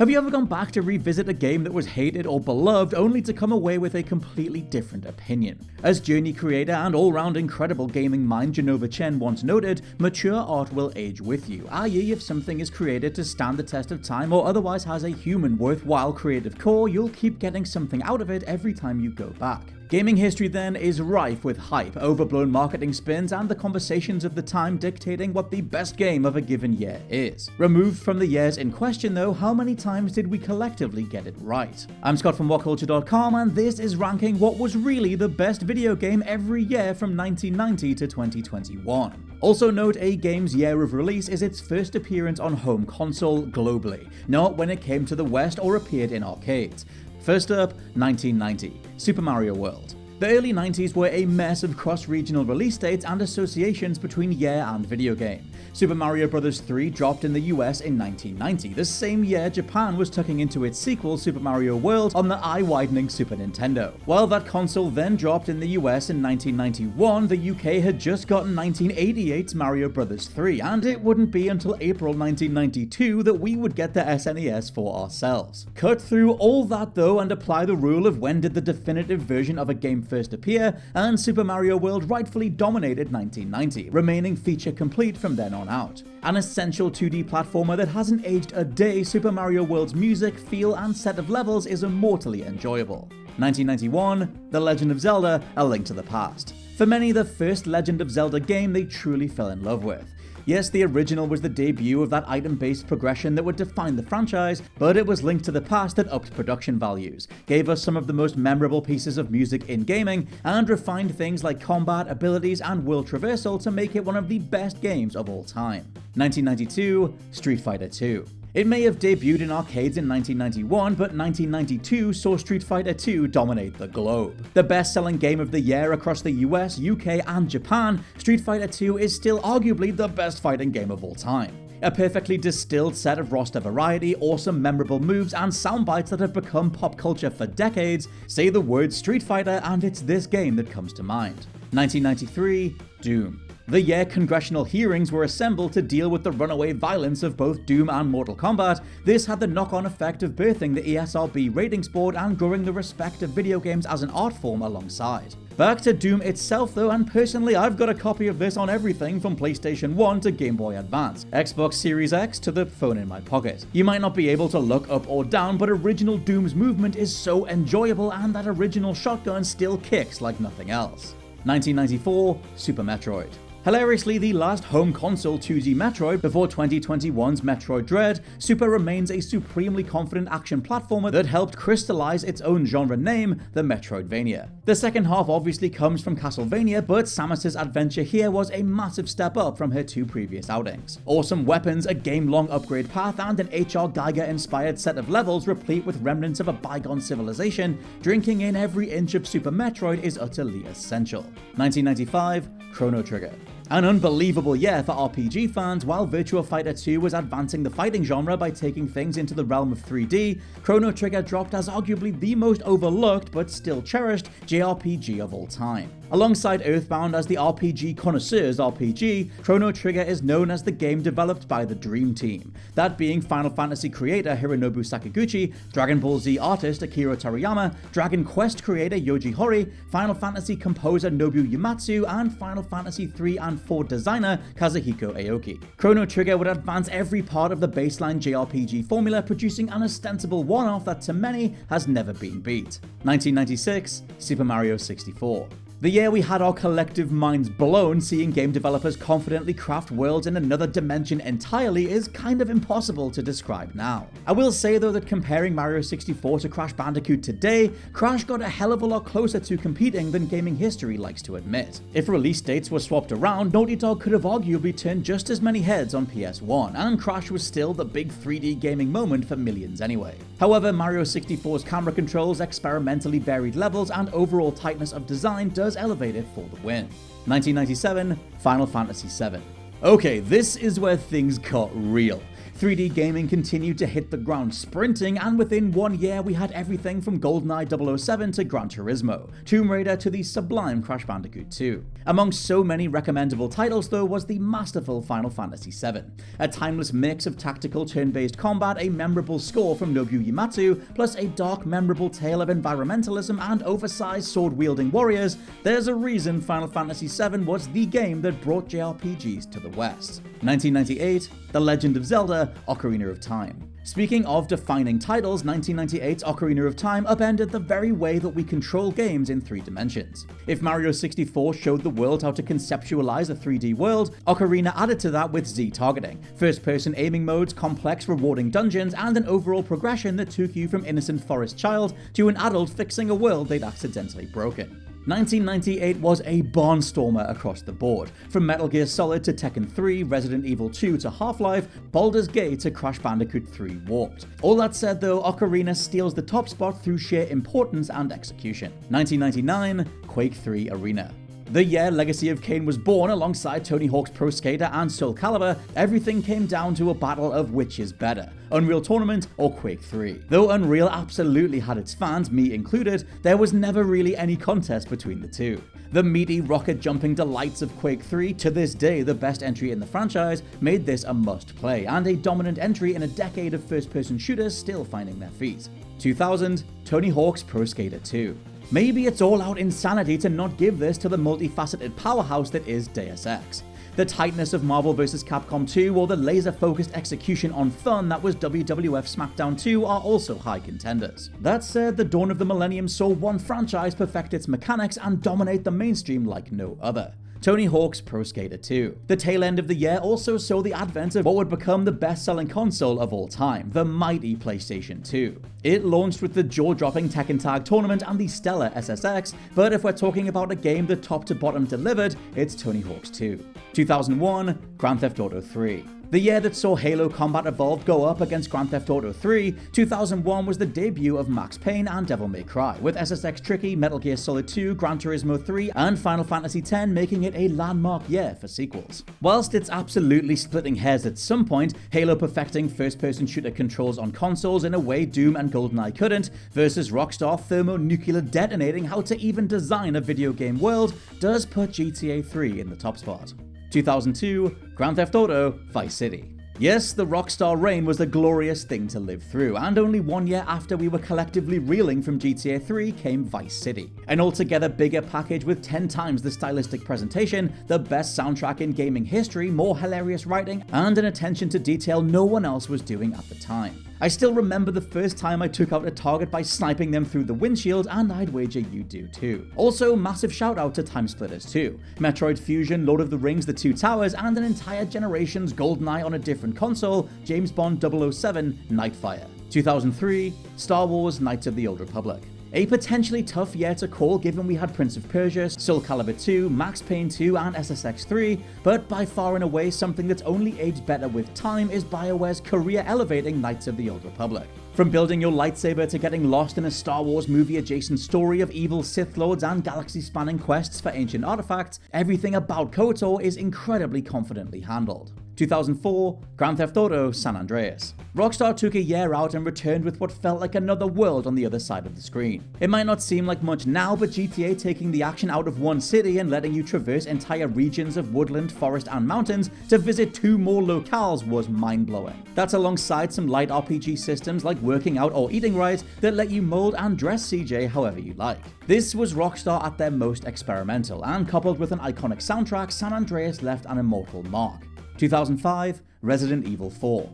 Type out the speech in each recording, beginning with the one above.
Have you ever gone back to revisit a game that was hated or beloved only to come away with a completely different opinion? As Journey creator and all-round incredible gaming mind Genova Chen once noted, mature art will age with you, i.e. if something is created to stand the test of time or otherwise has a human worthwhile creative core, you'll keep getting something out of it every time you go back. Gaming history then is rife with hype, overblown marketing spins, and the conversations of the time dictating what the best game of a given year is. Removed from the years in question though, how many times did we collectively get it right? I'm Scott from WhatCulture.com, and this is ranking what was really the best video game every year from 1990 to 2021. Also note, a game's year of release is its first appearance on home console globally, not when it came to the West or appeared in arcades. First up, 1990, Super Mario World. The early 90s were a mess of cross-regional release dates and associations between year and video game. Super Mario Bros. 3 dropped in the US in 1990, the same year Japan was tucking into its sequel Super Mario World on the eye-widening Super Nintendo. While that console then dropped in the US in 1991, the UK had just gotten 1988's Mario Bros. 3, and it wouldn't be until April 1992 that we would get the SNES for ourselves. Cut through all that though and apply the rule of when did the definitive version of a game first appear, and Super Mario World rightfully dominated 1990, remaining feature complete from then on out. An essential 2D platformer that hasn't aged a day, Super Mario World's music, feel, and set of levels is immortally enjoyable. 1991, The Legend of Zelda: A Link to the Past. For many, the first Legend of Zelda game they truly fell in love with. Yes, the original was the debut of that item-based progression that would define the franchise, but it was Link to the Past that upped production values, gave us some of the most memorable pieces of music in gaming, and refined things like combat, abilities, and world traversal to make it one of the best games of all time. 1992, Street Fighter II. It may have debuted in arcades in 1991, but 1992 saw Street Fighter II dominate the globe. The best-selling game of the year across the US, UK, and Japan, Street Fighter II is still arguably the best fighting game of all time. A perfectly distilled set of roster variety, awesome memorable moves, and sound bites that have become pop culture for decades. Say the word Street Fighter and it's this game that comes to mind. 1993, Doom. The year congressional hearings were assembled to deal with the runaway violence of both Doom and Mortal Kombat. This had the knock-on effect of birthing the ESRB ratings board and growing the respect of video games as an art form alongside. Back to Doom itself though, and personally I've got a copy of this on everything from PlayStation 1 to Game Boy Advance, Xbox Series X to the phone in my pocket. You might not be able to look up or down, but original Doom's movement is so enjoyable, and that original shotgun still kicks like nothing else. 1994, Super Metroid. Hilariously, the last home console 2D Metroid before 2021's Metroid Dread, Super remains a supremely confident action platformer that helped crystallize its own genre name, the Metroidvania. The second half obviously comes from Castlevania, but Samus's adventure here was a massive step up from her two previous outings. Awesome weapons, a game-long upgrade path, and an H.R. Geiger-inspired set of levels replete with remnants of a bygone civilization, drinking in every inch of Super Metroid is utterly essential. 1995, Chrono Trigger. An unbelievable year for RPG fans. While Virtua Fighter 2 was advancing the fighting genre by taking things into the realm of 3D, Chrono Trigger dropped as arguably the most overlooked but still cherished JRPG of all time. Alongside Earthbound as the RPG connoisseur's RPG, Chrono Trigger is known as the game developed by the Dream Team, that being Final Fantasy creator Hironobu Sakaguchi, Dragon Ball Z artist Akira Toriyama, Dragon Quest creator Yoji Horii, Final Fantasy composer Nobuo Uematsu, and Final Fantasy 3 and 4 designer Kazuhiko Aoki. Chrono Trigger would advance every part of the baseline JRPG formula, producing an ostensible one-off that to many has never been beat. 1996, Super Mario 64. The year we had our collective minds blown seeing game developers confidently craft worlds in another dimension entirely is kind of impossible to describe now. I will say though that comparing Mario 64 to Crash Bandicoot today, Crash got a hell of a lot closer to competing than gaming history likes to admit. If release dates were swapped around, Naughty Dog could have arguably turned just as many heads on PS1, and Crash was still the big 3D gaming moment for millions anyway. However, Mario 64's camera controls, experimentally varied levels, and overall tightness of design does elevate it for the win. 1997, Final Fantasy VII. Okay, this is where things got real. 3D gaming continued to hit the ground sprinting, and within 1 year we had everything from GoldenEye 007 to Gran Turismo, Tomb Raider to the sublime Crash Bandicoot 2. Among so many recommendable titles though was the masterful Final Fantasy VII, a timeless mix of tactical turn-based combat, a memorable score from Nobuo Uematsu, plus a dark memorable tale of environmentalism and oversized sword-wielding warriors. There's a reason Final Fantasy VII was the game that brought JRPGs to the West. 1998, The Legend of Zelda: Ocarina of Time. Speaking of defining titles, 1998's Ocarina of Time upended the very way that we control games in 3 dimensions. If Mario 64 showed the world how to conceptualize a 3D world, Ocarina added to that with Z-targeting, first-person aiming modes, complex rewarding dungeons, and an overall progression that took you from innocent forest child to an adult fixing a world they'd accidentally broken. 1998 was a barnstormer across the board, from Metal Gear Solid to Tekken 3, Resident Evil 2 to Half-Life, Baldur's Gate to Crash Bandicoot 3 Warped. All that said though, Ocarina steals the top spot through sheer importance and execution. 1999, Quake 3 Arena. The year Legacy of Kain was born alongside Tony Hawk's Pro Skater and Soul Calibur, everything came down to a battle of which is better, Unreal Tournament or Quake 3. Though Unreal absolutely had its fans, me included, there was never really any contest between the two. The meaty rocket-jumping delights of Quake 3, to this day the best entry in the franchise, made this a must-play, and a dominant entry in a decade of first-person shooters still finding their feet. 2000, Tony Hawk's Pro Skater 2. Maybe it's all-out insanity to not give this to the multifaceted powerhouse that is Deus Ex. The tightness of Marvel vs. Capcom 2 or the laser-focused execution on fun that was WWF SmackDown 2 are also high contenders. That said, the dawn of the millennium saw one franchise perfect its mechanics and dominate the mainstream like no other: Tony Hawk's Pro Skater 2. The tail end of the year also saw the advent of what would become the best-selling console of all time, the mighty PlayStation 2. It launched with the jaw-dropping Tekken Tag Tournament and the stellar SSX, but if we're talking about a game that top to bottom delivered, it's Tony Hawk's 2. 2001, Grand Theft Auto 3. The year that saw Halo Combat Evolved go up against Grand Theft Auto 3, 2001 was the debut of Max Payne and Devil May Cry, with SSX Tricky, Metal Gear Solid 2, Gran Turismo 3, and Final Fantasy X making it a landmark year for sequels. Whilst it's absolutely splitting hairs at some point, Halo perfecting first-person shooter controls on consoles in a way Doom and GoldenEye couldn't, versus Rockstar thermonuclear detonating how to even design a video game world, does put GTA 3 in the top spot. 2002, Grand Theft Auto Vice City. Yes, the Rockstar reign was a glorious thing to live through, and only 1 year after we were collectively reeling from GTA 3 came Vice City. An altogether bigger package with 10 times the stylistic presentation, the best soundtrack in gaming history, more hilarious writing, and an attention to detail no one else was doing at the time. I still remember the first time I took out a target by sniping them through the windshield, and I'd wager you do too. Also, massive shout out to Timesplitters 2, Metroid Fusion, Lord of the Rings The Two Towers, and an entire generation's GoldenEye on a different console, James Bond 007 Nightfire. 2003, Star Wars Knights of the Old Republic. A potentially tough year to call given we had Prince of Persia, Soul Calibur 2, Max Payne 2 and SSX 3, but by far and away something that's only aged better with time is BioWare's career-elevating Knights of the Old Republic. From building your lightsaber to getting lost in a Star Wars movie-adjacent story of evil Sith Lords and galaxy-spanning quests for ancient artifacts, everything about KOTOR is incredibly confidently handled. 2004, Grand Theft Auto San Andreas. Rockstar took a year out and returned with what felt like another world on the other side of the screen. It might not seem like much now, but GTA taking the action out of one city and letting you traverse entire regions of woodland, forest, and mountains to visit 2 more locales was mind-blowing. That's alongside some light RPG systems like working out or eating right that let you mold and dress CJ however you like. This was Rockstar at their most experimental, and coupled with an iconic soundtrack, San Andreas left an immortal mark. 2005, Resident Evil 4.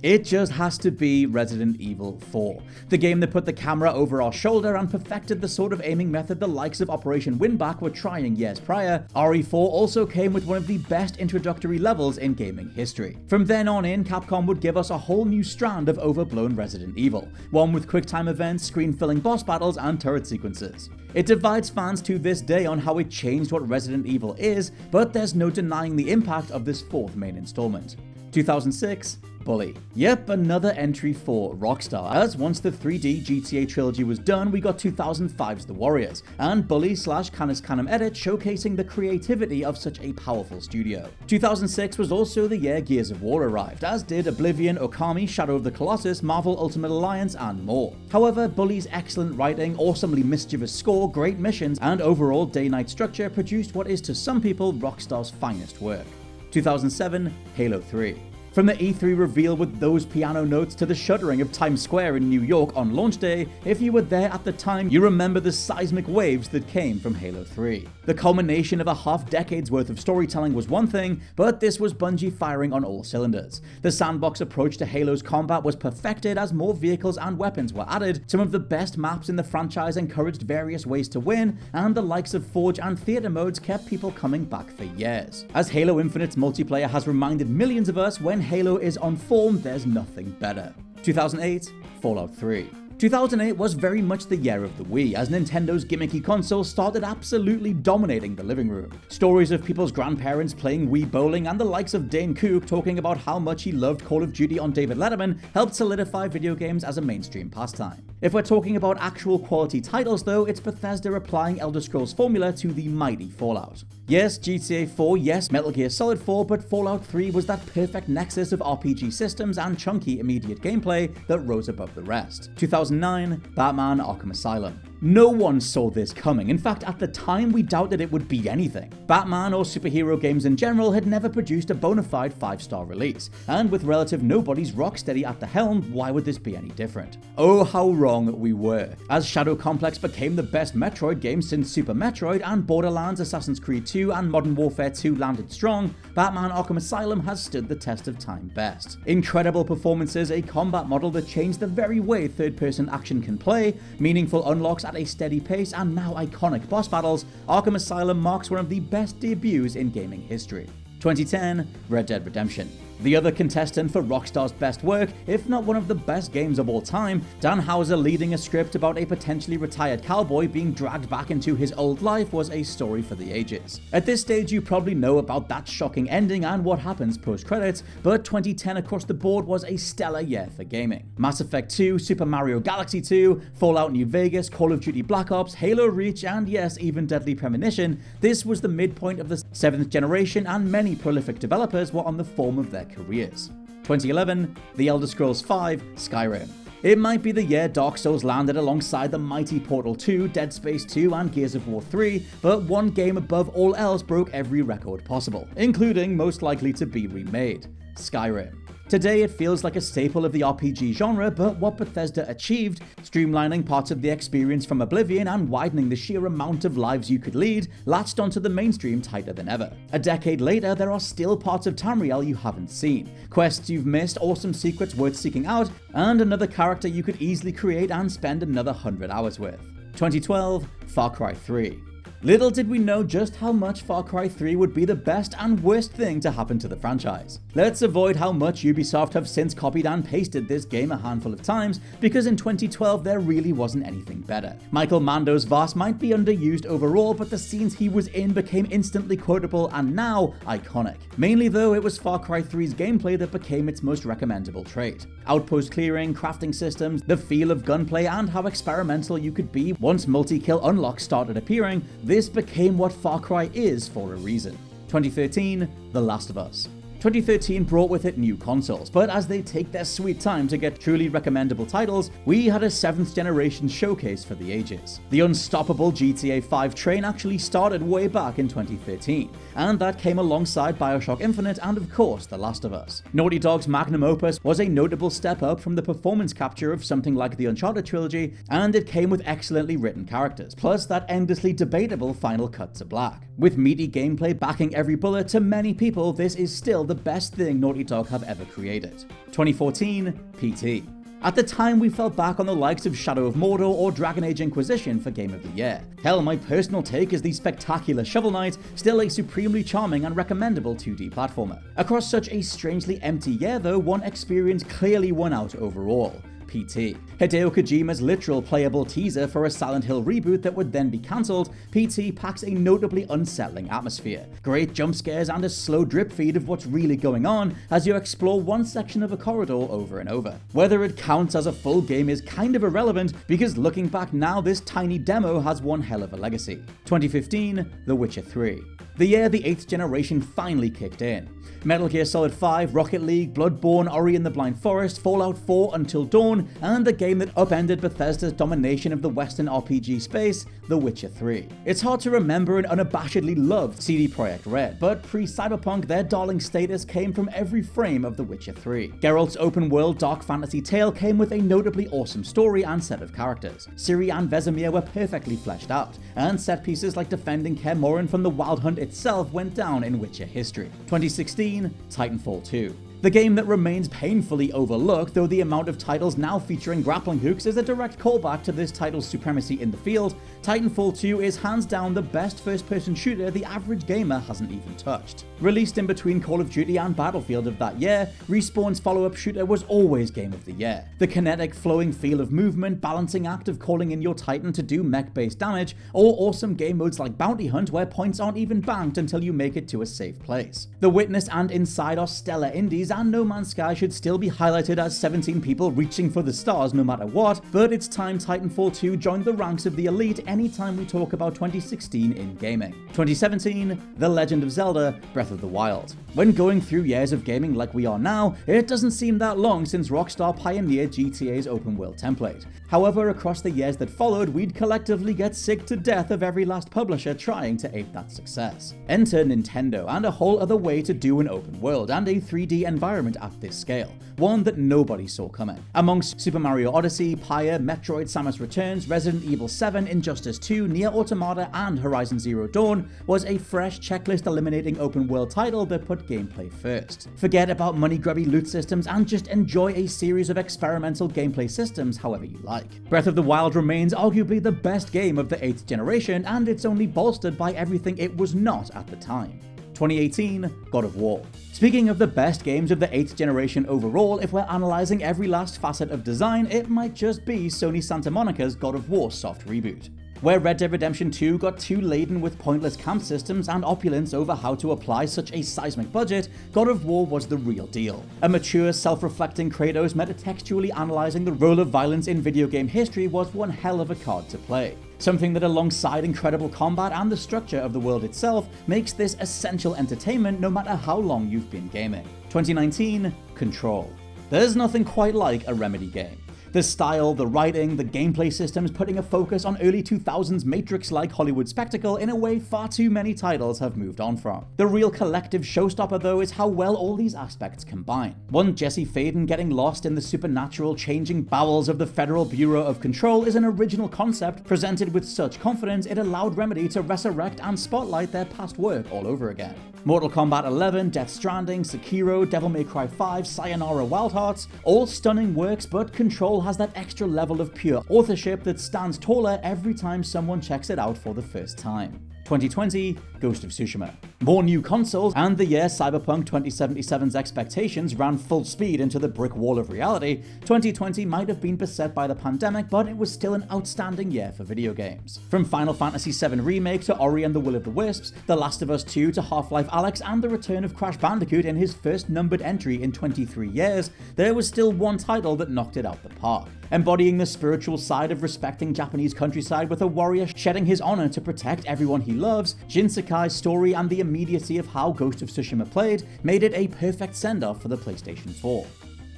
It just has to be Resident Evil 4, the game that put the camera over our shoulder and perfected the sort of aiming method the likes of Operation Winback were trying years prior. RE4 also came with one of the best introductory levels in gaming history. From then on in, Capcom would give us a whole new strand of overblown Resident Evil, one with quick-time events, screen-filling boss battles, and turret sequences. It divides fans to this day on how it changed what Resident Evil is, but there's no denying the impact of this 4th main installment. 2006, Bully. Yep, another entry for Rockstar, as once the 3D GTA trilogy was done, we got 2005's The Warriors, and Bully/Canis Canem Edit showcasing the creativity of such a powerful studio. 2006 was also the year Gears of War arrived, as did Oblivion, Okami, Shadow of the Colossus, Marvel Ultimate Alliance, and more. However, Bully's excellent writing, awesomely mischievous score, great missions, and overall day-night structure produced what is to some people Rockstar's finest work. 2007, Halo 3. From the E3 reveal with those piano notes to the shuddering of Times Square in New York on launch day, if you were there at the time, you remember the seismic waves that came from Halo 3. The culmination of a half-decade's worth of storytelling was one thing, but this was Bungie firing on all cylinders. The sandbox approach to Halo's combat was perfected as more vehicles and weapons were added, some of the best maps in the franchise encouraged various ways to win, and the likes of Forge and Theater modes kept people coming back for years. As Halo Infinite's multiplayer has reminded millions of us, when Halo is on form, there's nothing better. 2008, Fallout 3. 2008 was very much the year of the Wii, as Nintendo's gimmicky console started absolutely dominating the living room. Stories of people's grandparents playing Wii bowling and the likes of Dane Cook talking about how much he loved Call of Duty on David Letterman helped solidify video games as a mainstream pastime. If we're talking about actual quality titles though, it's Bethesda applying Elder Scrolls formula to the mighty Fallout. Yes, GTA 4, yes, Metal Gear Solid 4, but Fallout 3 was that perfect nexus of RPG systems and chunky immediate gameplay that rose above the rest. 2009, Batman Arkham Asylum. No one saw this coming. In fact, at the time, we doubted it would beat anything. Batman or superhero games in general had never produced a bona fide 5-star release, and with relative nobodies Rocksteady at the helm, why would this be any different? Oh, how wrong we were. As Shadow Complex became the best Metroid game since Super Metroid, and Borderlands, Assassin's Creed 2, and Modern Warfare 2 landed strong, Batman Arkham Asylum has stood the test of time best. Incredible performances, a combat model that changed the very way third-person action can play, meaningful unlocks at a steady pace, and now iconic boss battles, Arkham Asylum marks one of the best debuts in gaming history. 2010, Red Dead Redemption. The other contestant for Rockstar's best work, if not one of the best games of all time, Dan Houser leading a script about a potentially retired cowboy being dragged back into his old life was a story for the ages. At this stage you probably know about that shocking ending and what happens post-credits, but 2010 across the board was a stellar year for gaming. Mass Effect 2, Super Mario Galaxy 2, Fallout New Vegas, Call of Duty Black Ops, Halo Reach, and yes, even Deadly Premonition, this was the midpoint of the 7th generation and many prolific developers were on the form of their careers. 2011, The Elder Scrolls V, Skyrim. It might be the year Dark Souls landed alongside the mighty Portal 2, Dead Space 2, and Gears of War 3, but one game above all else broke every record possible, including most likely to be remade, Skyrim. Today it feels like a staple of the RPG genre, but what Bethesda achieved, streamlining parts of the experience from Oblivion and widening the sheer amount of lives you could lead, latched onto the mainstream tighter than ever. A decade later, there are still parts of Tamriel you haven't seen, quests you've missed, awesome secrets worth seeking out, and another character you could easily create and spend another 100 hours with. 2012, Far Cry 3. Little did we know just how much Far Cry 3 would be the best and worst thing to happen to the franchise. Let's avoid how much Ubisoft have since copied and pasted this game a handful of times, because in 2012 there really wasn't anything better. Michael Mando's Vast might be underused overall, but the scenes he was in became instantly quotable and now iconic. Mainly though, it was Far Cry 3's gameplay that became its most recommendable trait. Outpost clearing, crafting systems, the feel of gunplay, and how experimental you could be once multi-kill unlocks started appearing, this became what Far Cry is for a reason. 2013, The Last of Us. 2013 brought with it new consoles, but as they take their sweet time to get truly recommendable titles, we had a 7th generation showcase for the ages. The unstoppable GTA 5 train actually started way back in 2013, and that came alongside BioShock Infinite and of course The Last of Us. Naughty Dog's magnum opus was a notable step up from the performance capture of something like the Uncharted trilogy, and it came with excellently written characters, plus that endlessly debatable final cut to black. With meaty gameplay backing every bullet, to many people this is still the best thing Naughty Dog have ever created. 2014, PT. At the time, we fell back on the likes of Shadow of Mordor or Dragon Age Inquisition for Game of the Year. Hell, my personal take is the spectacular Shovel Knight, still a supremely charming and recommendable 2D platformer. Across such a strangely empty year though, one experience clearly won out overall. PT. Hideo Kojima's literal playable teaser for a Silent Hill reboot that would then be cancelled, PT packs a notably unsettling atmosphere, great jump scares and a slow drip feed of what's really going on as you explore one section of a corridor over and over. Whether it counts as a full game is kind of irrelevant, because looking back now, this tiny demo has one hell of a legacy. 2015, The Witcher 3. The year the 8th generation finally kicked in. Metal Gear Solid 5, Rocket League, Bloodborne, Ori and the Blind Forest, Fallout 4 Until Dawn, and the game that upended Bethesda's domination of the Western RPG space, The Witcher 3. It's hard to remember an unabashedly loved CD Projekt Red, but pre-Cyberpunk their darling status came from every frame of The Witcher 3. Geralt's open-world dark fantasy tale came with a notably awesome story and set of characters. Ciri and Vesemir were perfectly fleshed out, and set pieces like defending Kaer Morhen from the Wild Hunt itself went down in Witcher history. 2016, Titanfall 2. The game that remains painfully overlooked, though the amount of titles now featuring grappling hooks is a direct callback to this title's supremacy in the field, Titanfall 2 is hands down the best first-person shooter the average gamer hasn't even touched. Released in between Call of Duty and Battlefield of that year, Respawn's follow-up shooter was always Game of the Year. The kinetic, flowing feel of movement, balancing act of calling in your Titan to do mech-based damage, or awesome game modes like Bounty Hunt where points aren't even banked until you make it to a safe place. The Witness and Inside are stellar indies, and No Man's Sky should still be highlighted as 17 people reaching for the stars no matter what, but it's time Titanfall 2 joined the ranks of the elite anytime we talk about 2016 in gaming. 2017, The Legend of Zelda Breath of the Wild. When going through years of gaming like we are now, it doesn't seem that long since Rockstar pioneered GTA's open world template. However, across the years that followed, we'd collectively get sick to death of every last publisher trying to ape that success. Enter Nintendo and a whole other way to do an open world and a 3D environment at this scale, one that nobody saw coming. Amongst Super Mario Odyssey, Pyre, Metroid Samus Returns, Resident Evil 7, Injustice 2, Nier Automata, and Horizon Zero Dawn was a fresh checklist-eliminating open world title that put gameplay first. Forget about money-grubby loot systems and just enjoy a series of experimental gameplay systems however you like. Breath of the Wild remains arguably the best game of the 8th generation, and it's only bolstered by everything it was not at the time. 2018, God of War. Speaking of the best games of the 8th generation overall, if we're analysing every last facet of design, it might just be Sony Santa Monica's God of War soft reboot. Where Red Dead Redemption 2 got too laden with pointless camp systems and opulence over how to apply such a seismic budget, God of War was the real deal. A mature, self-reflecting Kratos metatextually analysing the role of violence in video game history was one hell of a card to play. Something that alongside incredible combat and the structure of the world itself makes this essential entertainment no matter how long you've been gaming. 2019, Control. There's nothing quite like a Remedy game. The style, the writing, the gameplay systems putting a focus on early 2000s Matrix-like Hollywood spectacle in a way far too many titles have moved on from. The real collective showstopper though is how well all these aspects combine. One Jesse Faden getting lost in the supernatural changing bowels of the Federal Bureau of Control is an original concept presented with such confidence it allowed Remedy to resurrect and spotlight their past work all over again. Mortal Kombat 11, Death Stranding, Sekiro, Devil May Cry 5, Sayonara Wild Hearts, all stunning works, but Control has that extra level of pure authorship that stands taller every time someone checks it out for the first time. 2020, Ghost of Tsushima. More new consoles, and the year Cyberpunk 2077's expectations ran full speed into the brick wall of reality, 2020 might have been beset by the pandemic, but it was still an outstanding year for video games. From Final Fantasy VII Remake to Ori and the Will of the Wisps, The Last of Us 2 to Half-Life Alyx, and the return of Crash Bandicoot in his first numbered entry in 23 years, there was still one title that knocked it out the park. Embodying the spiritual side of respecting Japanese countryside with a warrior shedding his honor to protect everyone he loves, Jin Sakai's story and the immediacy of how Ghost of Tsushima played made it a perfect send-off for the PlayStation 4.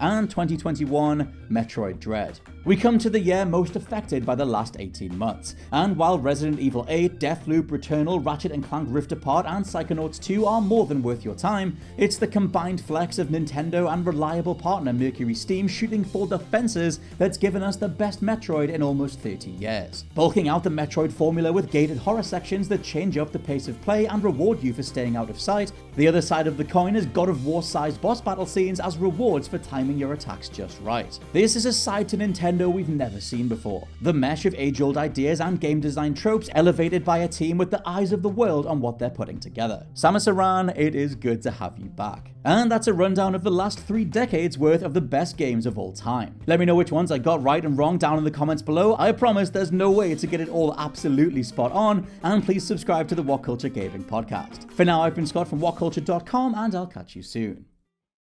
And 2021, Metroid Dread. We come to the year most affected by the last 18 months, and while Resident Evil 8, Deathloop, Returnal, Ratchet & Clank Rift Apart and Psychonauts 2 are more than worth your time, it's the combined flex of Nintendo and reliable partner Mercury Steam shooting for the fences that's given us the best Metroid in almost 30 years. Bulking out the Metroid formula with gated horror sections that change up the pace of play and reward you for staying out of sight, the other side of the coin is God of War-sized boss battle scenes as rewards for timing timing your attacks just right. This is a side to Nintendo we've never seen before. The mesh of age-old ideas and game design tropes elevated by a team with the eyes of the world on what they're putting together. Samus Aran, it is good to have you back. And that's a rundown of the last 3 decades worth of the best games of all time. Let me know which ones I got right and wrong down in the comments below. I promise there's no way to get it all absolutely spot on, and please subscribe to the WhatCulture Gaming Podcast. For now, I've been Scott from WhatCulture.com, and I'll catch you soon.